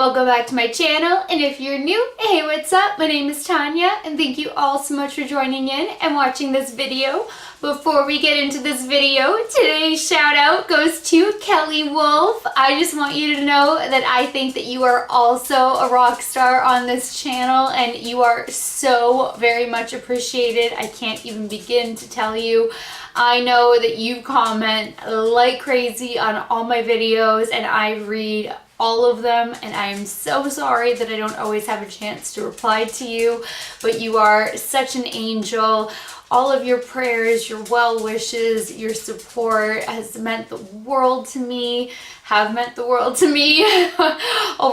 Welcome back to my channel, and if you're new, hey, what's up? My name is Tanya, and thank you all so much for joining in and watching this video. Before we get into this video, today's shout out goes to Kelly Wolf. I just want you to know that I think that you are also a rock star on this channel, and you are so very much appreciated. I can't even begin to tell you. I know that you comment like crazy on all my videos, and I read all of them, and I'm so sorry that I don't always have a chance to reply to you, but you are such an angel. All of your prayers, your well wishes, your support has meant the world to me, over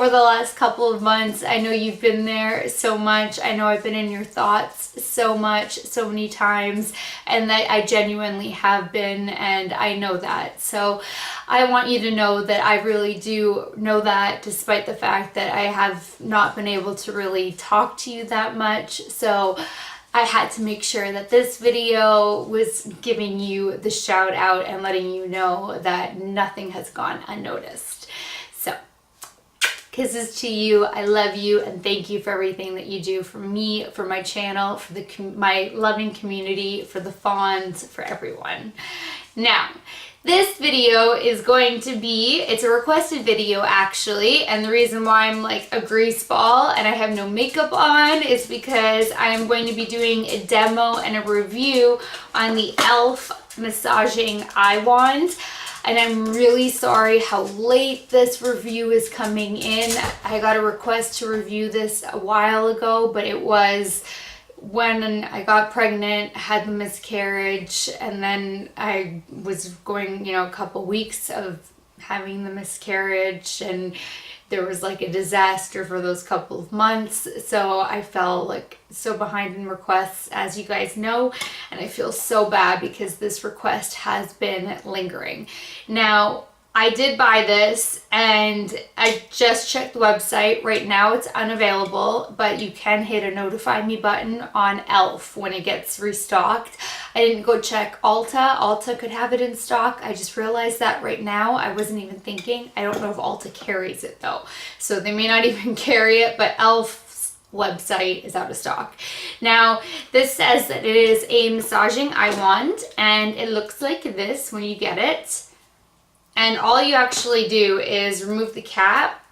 the last couple of months. I know you've been there so much. I know I've been in your thoughts so much, so many times, and that I genuinely have been, and I know that. So I want you to know that I really do know that, despite the fact that I have not been able to really talk to you that much. So I had to make sure that this video was giving you the shout out and letting you know that nothing has gone unnoticed. So, kisses to you. I love you, and thank you for everything that you do for me, for my channel, for my loving community, for the fawns, for everyone. Now, this video is going to be, it's a requested video actually, and the reason why I'm like a grease ball and I have no makeup on is because I am going to be doing a demo and a review on the e.l.f. massaging eye wand. And I'm really sorry how late this review is coming in. I got a request to review this a while ago, but it was when I got pregnant, had the miscarriage, and then I was going, a couple weeks of having the miscarriage, and there was like a disaster for those couple of months. So I felt like so behind in requests, as you guys know, and I feel so bad because this request has been lingering. Now, I did buy this, and I just checked the website. Right now it's unavailable, but you can hit a notify me button on e.l.f. when it gets restocked. I didn't go check Ulta. Ulta could have it in stock. I just realized that right now. I wasn't even thinking. I don't know if Ulta carries it though. So they may not even carry it, but e.l.f. website is out of stock. Now, this says that it is a massaging eye wand, and it looks like this when you get it. And all you actually do is remove the cap,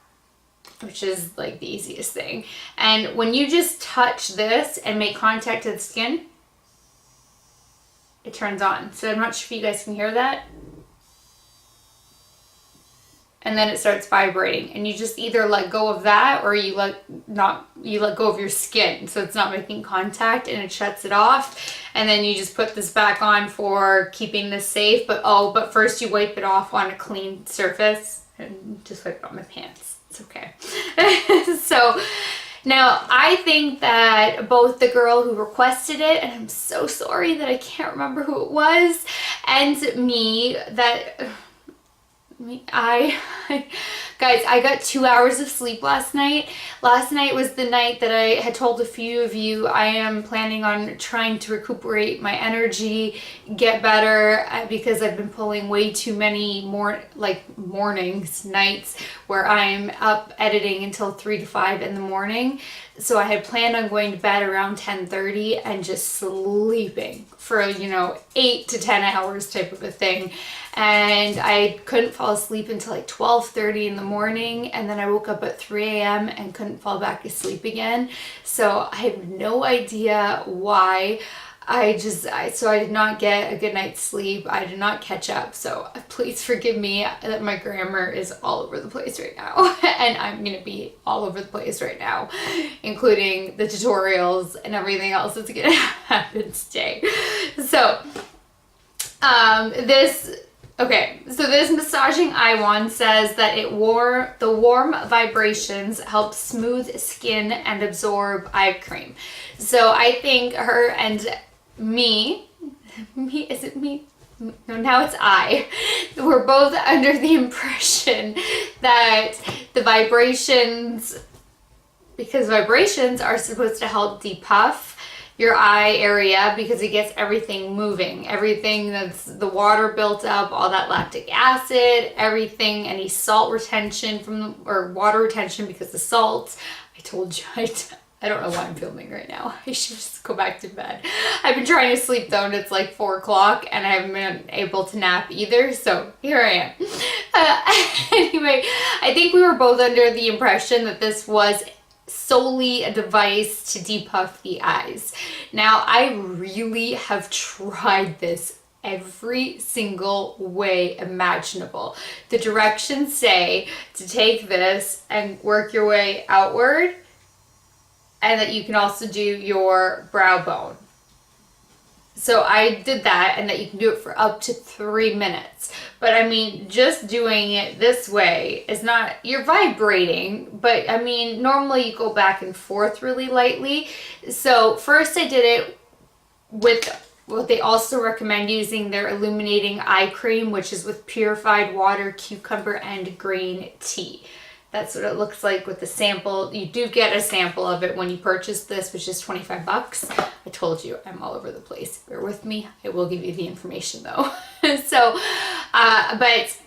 which is like the easiest thing. And when you just touch this and make contact with the skin, it turns on. So I'm not sure if you guys can hear that. And then it starts vibrating, and you just either let go of that, or you let go of your skin, so it's not making contact, and it shuts it off. And then you just put this back on for keeping this safe. But first you wipe it off on a clean surface, and just wipe it on my pants. It's okay. So now I think that both the girl who requested it, and I'm so sorry that I can't remember who it was, and me, guys, I got 2 hours of sleep last night. Last night was the night that I had told a few of you I am planning on trying to recuperate my energy, get better, because I've been pulling way too many nights where I'm up editing until 3 to 5 in the morning. So I had planned on going to bed around 10:30 and just sleeping for 8 to 10 hours type of a thing. And I couldn't fall asleep until like 12:30 in the morning, and then I woke up at 3 a.m. and couldn't fall back asleep again. So I have no idea why. So I did not get a good night's sleep. I did not catch up. So please forgive me that my grammar is all over the place right now. And I'm going to be all over the place right now, including the tutorials and everything else that's going to happen today. So, this massaging eye wand says that the warm vibrations help smooth skin and absorb eye cream. So I think her and me, is it me? No, now it's I. We're both under the impression that the vibrations, because vibrations are supposed to help depuff your eye area because it gets everything moving. Everything that's the water built up, all that lactic acid, everything, any salt retention or water retention because of salt. I told you, I don't know why I'm filming right now. I should just go back to bed. I've been trying to sleep though, and it's like 4 o'clock, and I haven't been able to nap either, so here I am. Anyway, I think we were both under the impression that this was solely a device to depuff the eyes. Now, I really have tried this every single way imaginable. The directions say to take this and work your way outward, and that you can also do your brow bone. So I did that, and that you can do it for up to 3 minutes. But I mean, just doing it this way is not, you're vibrating, but I mean, normally you go back and forth really lightly. So first I did it with what they also recommend using, their illuminating eye cream, which is with purified water, cucumber, and green tea. That's what it looks like with the sample. You do get a sample of it when you purchase this, which is 25 bucks. I told you I'm all over the place. Bear with me. I will give you the information though. So, but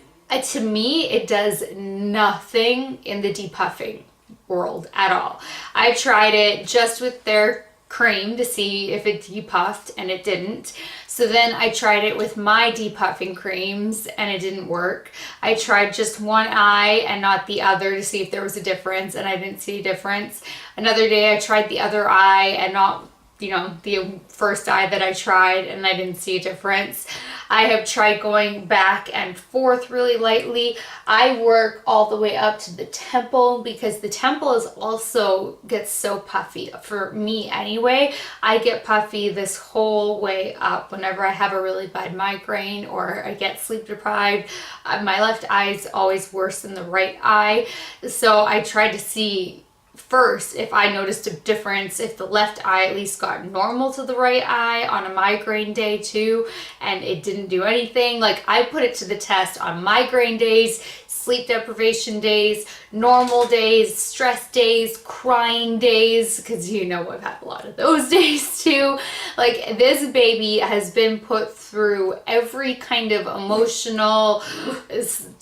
to me, it does nothing in the depuffing world at all. I tried it just with their cream to see if it depuffed, and it didn't. So then I tried it with my depuffing creams, and it didn't work. I tried just one eye and not the other to see if there was a difference, and I didn't see a difference. Another day I tried the other eye and not, you know, the first eye that I tried, and I didn't see a difference. I have tried going back and forth really lightly. I work all the way up to the temple because the temple is also gets so puffy. For me anyway, I get puffy this whole way up whenever I have a really bad migraine or I get sleep deprived. My left eye is always worse than the right eye. So I tried to see first if I noticed a difference, if the left eye at least got normal to the right eye on a migraine day too, and it didn't do anything. Like, I put it to the test on migraine days, sleep deprivation days, normal days, stress days, crying days, because you know I've had a lot of those days too. Like, this baby has been put through every kind of emotional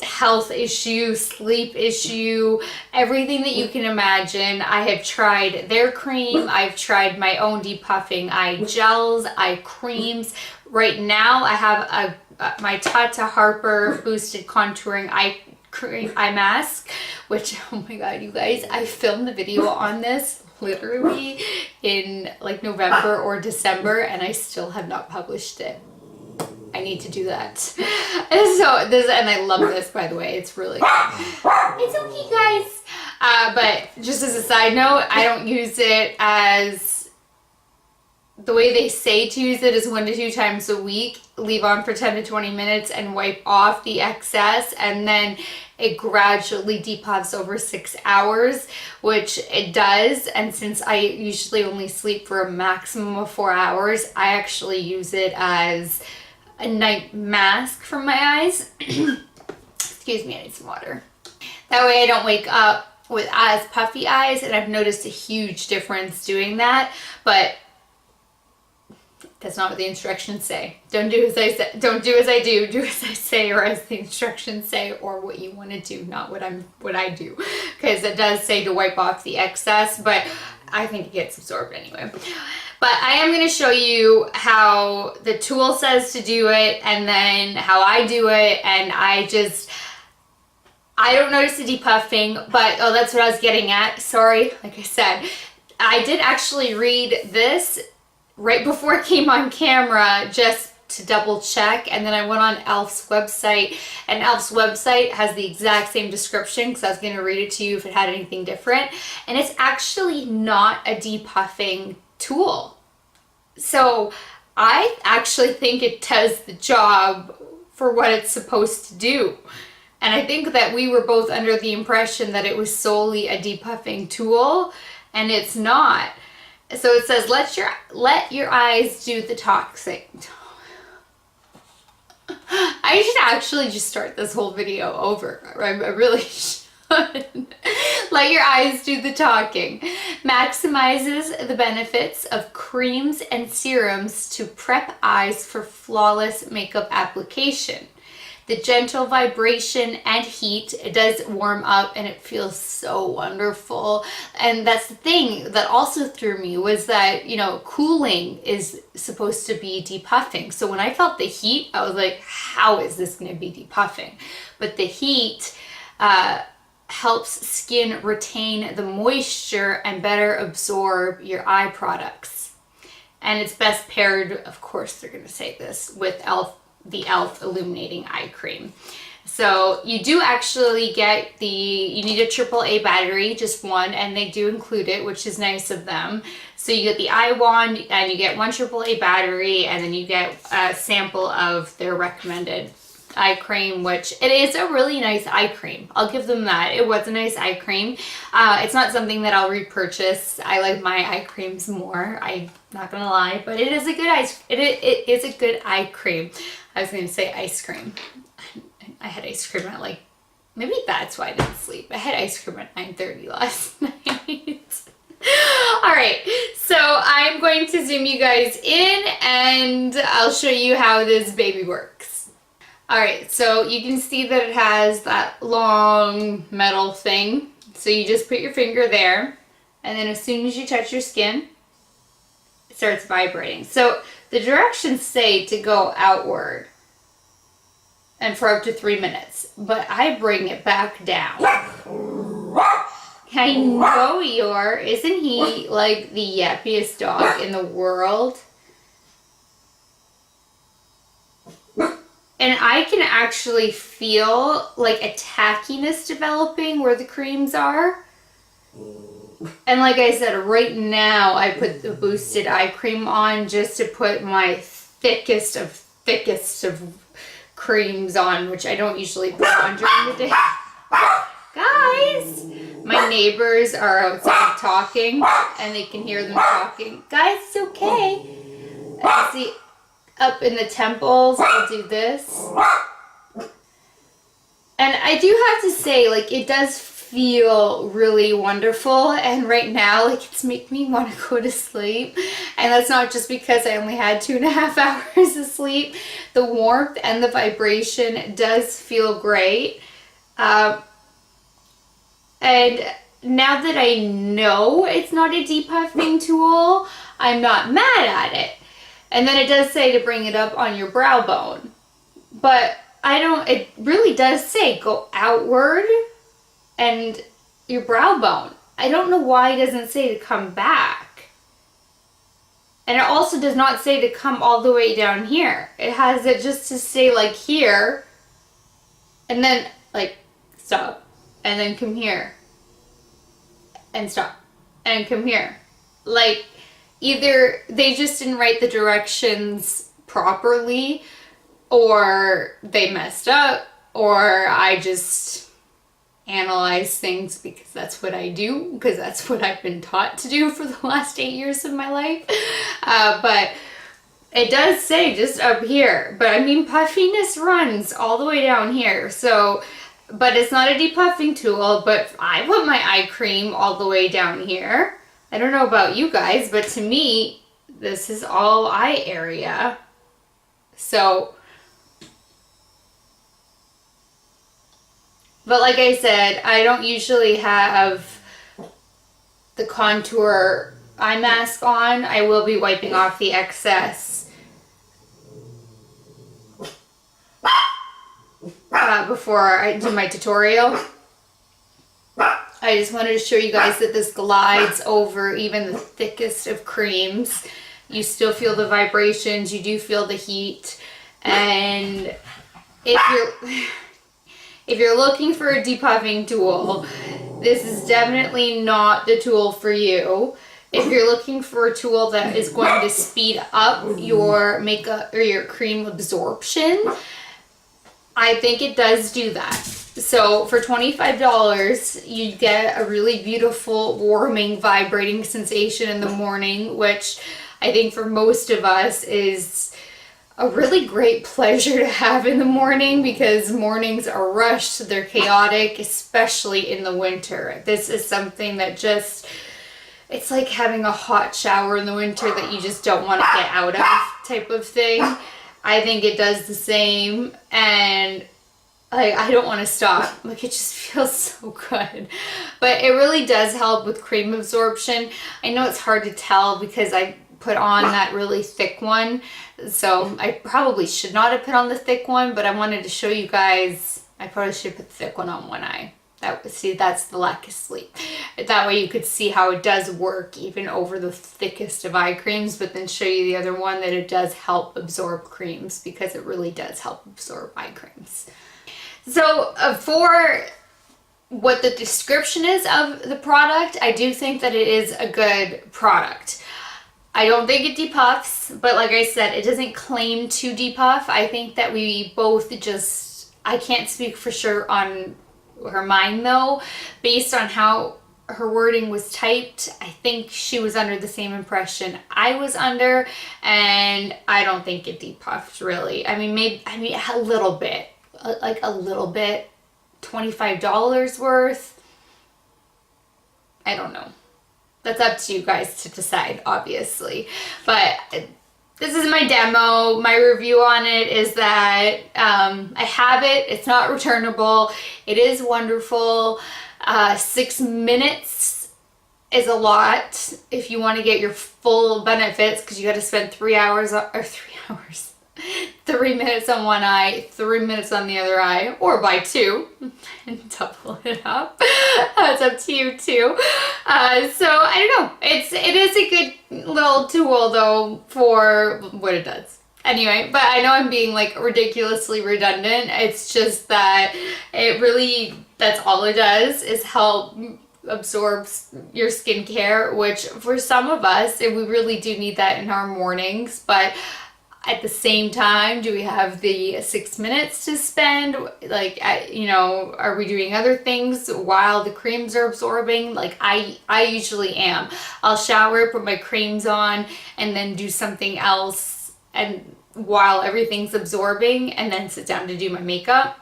health issue, sleep issue, everything that you can imagine. I have tried their cream, I've tried my own depuffing eye gels, eye creams. Right now I have my Tata Harper boosted contouring eye mask, which, oh my god, you guys, I filmed the video on this literally in like November or December, and I still have not published it. I need to do that. So this, and I love this, by the way, it's really good. It's okay, guys. But just as a side note, I don't use it as the way they say to use it is 1 to 2 times a week. Leave on for 10 to 20 minutes and wipe off the excess, and then it gradually depuffs over 6 hours, which it does. And since I usually only sleep for a maximum of 4 hours, I actually use it as a night mask for my eyes. Excuse me, I need some water. That way I don't wake up with as puffy eyes, and I've noticed a huge difference doing that. But that's not what the instructions say. Don't do as I say. Don't do as I do. Do as I say, or as the instructions say, or what you want to do, not what I do. Because it does say to wipe off the excess, but I think it gets absorbed anyway. But I am going to show you how the tool says to do it, and then how I do it, and I don't notice the depuffing, but oh, that's what I was getting at. Sorry, like I said, I did actually read this right before it came on camera just to double check, and then I went on Elf's website, and Elf's website has the exact same description because I was going to read it to you if it had anything different, and it's actually not a depuffing tool. So I actually think it does the job for what it's supposed to do. And I think that we were both under the impression that it was solely a depuffing tool, and it's not. So it says, let your eyes do the talking. I should actually just start this whole video over. I really should. Let your eyes do the talking. Maximizes the benefits of creams and serums to prep eyes for flawless makeup application. The gentle vibration and heat, it does warm up and it feels so wonderful. And that's the thing that also threw me, was that, you know, cooling is supposed to be depuffing. So when I felt the heat, I was like, how is this going to be depuffing? But the heat helps skin retain the moisture and better absorb your eye products. And it's best paired, of course they're going to say this, with the e.l.f. Illuminating Eye Cream. So you do actually get you need a AAA battery, just one, and they do include it, which is nice of them. So you get the eye wand, and you get one AAA battery, and then you get a sample of their recommended eye cream, which it is a really nice eye cream. I'll give them that. It was a nice eye cream. It's not something that I'll repurchase. I like my eye creams more. I'm not gonna lie, but it is a good it is a good eye cream. I was gonna say ice cream. I had ice cream at like, maybe that's why I didn't sleep. I had ice cream at 9:30 last night. All right, so I'm going to zoom you guys in and I'll show you how this baby works. All right, so you can see that it has that long metal thing. So you just put your finger there, and then as soon as you touch your skin, it starts vibrating. So the directions say to go outward and for up to 3 minutes, but I bring it back down. I know isn't he like the yappiest dog in the world? And I can actually feel like a tackiness developing where the creams are. And like I said, right now I put the boosted eye cream on just to put my thickest of creams on, which I don't usually put on during the day. Guys, my neighbors are outside talking and they can hear them talking. Guys, it's okay. I see. Up in the temples, I'll do this. And I do have to say, like, it does feel really wonderful. And right now, like, it's making me want to go to sleep. And that's not just because I only had 2.5 hours of sleep. The warmth and the vibration does feel great. And now that I know it's not a depuffing tool, I'm not mad at it. And then it does say to bring it up on your brow bone. But it really does say go outward and your brow bone. I don't know why it doesn't say to come back. And it also does not say to come all the way down here. It has it just to say like here, and then like stop, and then come here, and stop, and come here. Like, either they just didn't write the directions properly, or they messed up, or I just analyze things because that's what I do, because that's what I've been taught to do for the last 8 years of my life. But it does say just up here, but I mean puffiness runs all the way down here. So, but it's not a depuffing tool, but I put my eye cream all the way down here. I don't know about you guys, but to me, this is all eye area. So, but like I said, I don't usually have the contour eye mask on. I will be wiping off the excess before I do my tutorial. I just wanted to show you guys that this glides over even the thickest of creams. You still feel the vibrations, you do feel the heat, and if you're looking for a depuffing tool, this is definitely not the tool for you. If you're looking for a tool that is going to speed up your makeup or your cream absorption, I think it does do that. So for $25, you get a really beautiful, warming, vibrating sensation in the morning, which I think for most of us is a really great pleasure to have in the morning, because mornings are rushed, they're chaotic, especially in the winter. This is something that just, it's like having a hot shower in the winter that you just don't want to get out of type of thing. I think it does the same, and like, I don't want to stop. Like, it just feels so good. But it really does help with cream absorption. I know it's hard to tell because I put on that really thick one. So I probably should not have put on the thick one, but I wanted to show you guys. I probably should put the thick one on one eye. See, that's the lack of sleep. That way you could see how it does work even over the thickest of eye creams, but then show you the other one that it does help absorb creams, because it really does help absorb eye creams. So for what the description is of the product, I do think that it is a good product. I don't think it depuffs, but like I said, it doesn't claim to depuff. I think that we both just, I can't speak for sure on her mind though, based on how her wording was typed. I think she was under the same impression I was under, and I don't think it depuffs really. I mean, maybe, a little bit, like a little bit, $25 worth. I don't know. That's up to you guys to decide, obviously. But this is my demo. My review on it is that I have it. It's not returnable. It is wonderful. 6 minutes is a lot if you want to get your full benefits, because you got to spend 3 hours, 3 minutes on one eye, 3 minutes on the other eye, or buy two and double it up. It's up to you too. So I don't know. It is a good little tool though for what it does. Anyway, but I know I'm being like ridiculously redundant. It's just that it really, that's all it does, is help absorbs your skincare, which for some of us, we really do need that in our mornings. But at the same time, do we have the 6 minutes to spend? Like, are we doing other things while the creams are absorbing? Like, I usually am. I'll shower, put my creams on, and then do something else, and while everything's absorbing, and then sit down to do my makeup.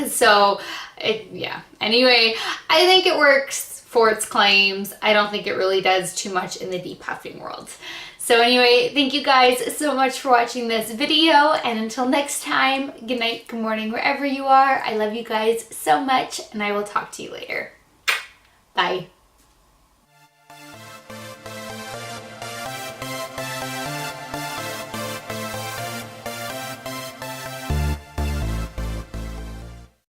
So, Anyway, I think it works for its claims. I don't think it really does too much in the depuffing world. So anyway, thank you guys so much for watching this video, and until next time, good night, good morning, wherever you are. I love you guys so much, and I will talk to you later. Bye.